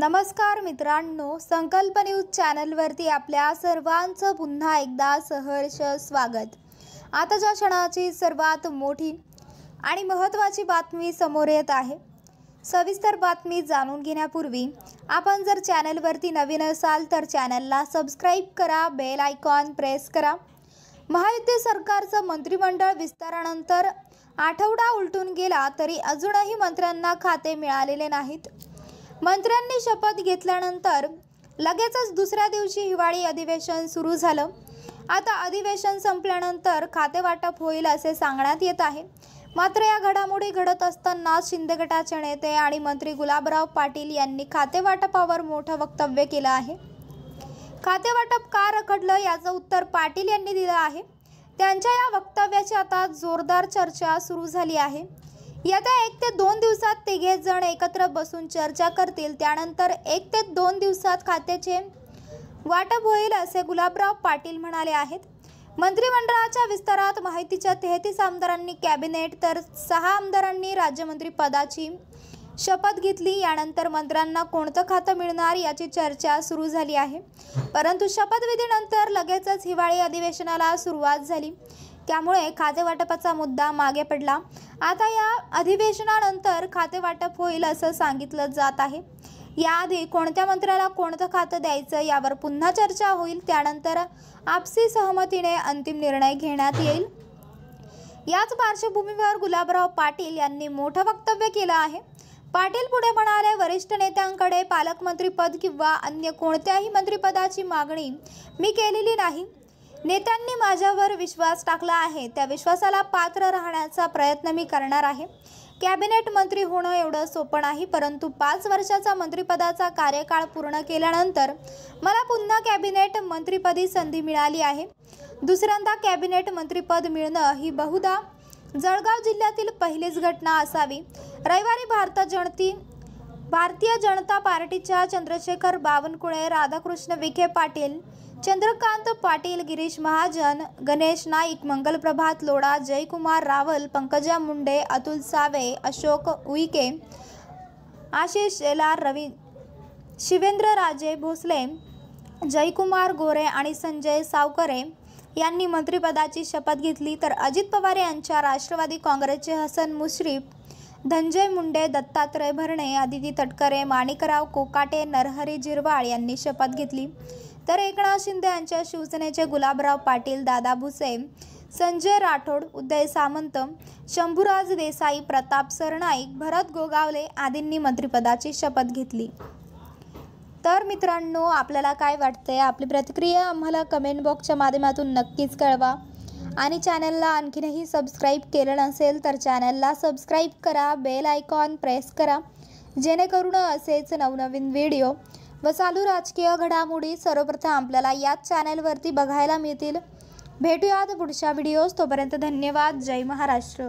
नमस्कार मित्रांनो, संकल्प न्यूज चॅनलवरती आपल्या सर्वांचं पुन्हा एकदा सहर्ष स्वागत। आताच्या क्षणाची सर्वात मोठी आणि महत्त्वाची बातमी समोर येत आहे। सविस्तर बातमी जाणून घेण्यापूर्वी आपण जर चॅनलवरती नवीन असाल तर चॅनलला सबस्क्राइब करा, बेल आयकॉन प्रेस करा। महायुती सरकारचं मंत्रिमंडळ विस्तारानंतर आठवडा उलटून गेला तरी अजूनही मंत्र्यांना खाते मिळालेले नाहीत। मंत्र्यांनी शपथ घेतल्यानंतर लगेचच दुसऱ्या दिवशी हिवाळी अधिवेशन सुरू झालं। आता अधिवेशन संपल्यानंतर खाते वाटप होईल असे सांगण्यात येत आहे। मात्र या घडामोडी घडत असताना शिंदे गटाचे नेते आणि मंत्री गुलाबराव पाटील यांनी खाते वाटपावर मोठं वक्तव्य केलं आहे। खाते वाटप का रखडलं याचं उत्तर पाटील यांनी दिलं आहे। त्यांच्या या वक्तव्याची आता जोरदार चर्चा सुरू झाली आहे। येत्या 1 ते 2 दिवसात तिघे जण एकत्र बसून चर्चा करतील, त्यानंतर 1 ते 2 दिवसात खात्याचे वाटप होईल असे गुलाबराव पाटील म्हणाले आहेत। मंत्रिमंडळाच्या विस्तारात माहितीच्या 33 आमदारांनी कॅबिनेट तर 6 आमदारांनी राज्यमंत्री पदाची शपथ घेतली। यानंतर मंत्र्यांना कोणतं खातं मिळणार याची चर्चा सुरू झाली आहे। परंतु शपथविधीनंतर लगेचच हिवाळी अधिवेशनाला सुरुवात झाली, त्यामुळे खाते वाटपाचा मुद्दा मागे पडला। आता या अधिवेशनानंतर खाते वाटप होईल असं सांगितलं जात आहे। याआधी कोणत्या मंत्र्याला कोणतं खातं द्यायचं यावर पुन्हा चर्चा होईल, त्यानंतर आपसी सहमतीने अंतिम निर्णय घेण्यात येईल। याच पार्श्वभूमीवर गुलाबराव पाटील यांनी मोठं वक्तव्य केलं आहे। पाटील पुढे म्हणाले, वरिष्ठ नेत्यांकडे पालकमंत्रीपद किंवा अन्य कोणत्याही मंत्रिपदाची मागणी मी केलेली नाही। नेत्यांनी माझ्यावर विश्वास टाकला आहे, त्या विश्वासाला पात्र राहण्याचा प्रयत्न मी करणार आहे। कॅबिनेट मंत्री होणं एवढं सोपं नाही, परंतु 5 वर्षाचा मंत्रिपदाचा कार्यकाळ पूर्ण केल्यानंतर मला पुन्हा कॅबिनेट मंत्रिपदी संधी मिळाली आहे। दुसऱ्यांदा कॅबिनेट मंत्रिपद मिळणं ही बहुधा जळगाव जिल्ह्यातील पहिलीच घटना असावी। रविवारी भारतीय जनता पार्टीच्या चंद्रशेखर बावनकुळे, राधाकृष्ण विखे पाटील, चंद्रकांत पाटील, गिरीश महाजन, गणेश नाईक, मंगलप्रभात लोढा, जयकुमार रावल, पंकजा मुंडे, अतुल सावे, अशोक उईके, आशिष शेलार, शिवेंद्रराजे भोसले, जयकुमार गोरे आणि संजय सावकरे यांनी मंत्रिपदाची शपथ घेतली। तर अजित पवार यांच्या राष्ट्रवादी काँग्रेसचे हसन मुश्रीफ, धनंजय मुंडे, दत्तात्रय भरणे, आदिती तटकरे, माणिकराव कोकाटे, नरहरी झिरवाळ यांनी शपथ घेतली। तर एकनाथ शिंदे यांच्या शिवसेनेचे गुलाबराव पाटील, दादा भुसे, संजय राठोड, उदय सामंत, शंभूराज देसाई, प्रताप सरनाईक, भरत गोगावले आदींनी मंत्रिपदाची शपथ घेतली। तर मित्रांनो, आपल्याला काय वाटतंय? आपली प्रतिक्रिया आम्हाला कमेंट बॉक्सच्या माध्यमातून नक्कीच कळवा आणि चॅनलला आणखीनही सबस्क्राईब केलं नसेल तर चॅनलला सबस्क्राईब करा, बेल आयकॉन प्रेस करा, जेणेकरून असेच नवनवीन व्हिडिओ व चालू राजकीय घडामोडी सर्वप्रथम आपल्याला याच चॅनलवरती बघायला मिळतील। भेटूयात पुढच्या व्हिडिओज, तोपर्यंत धन्यवाद। जय महाराष्ट्र।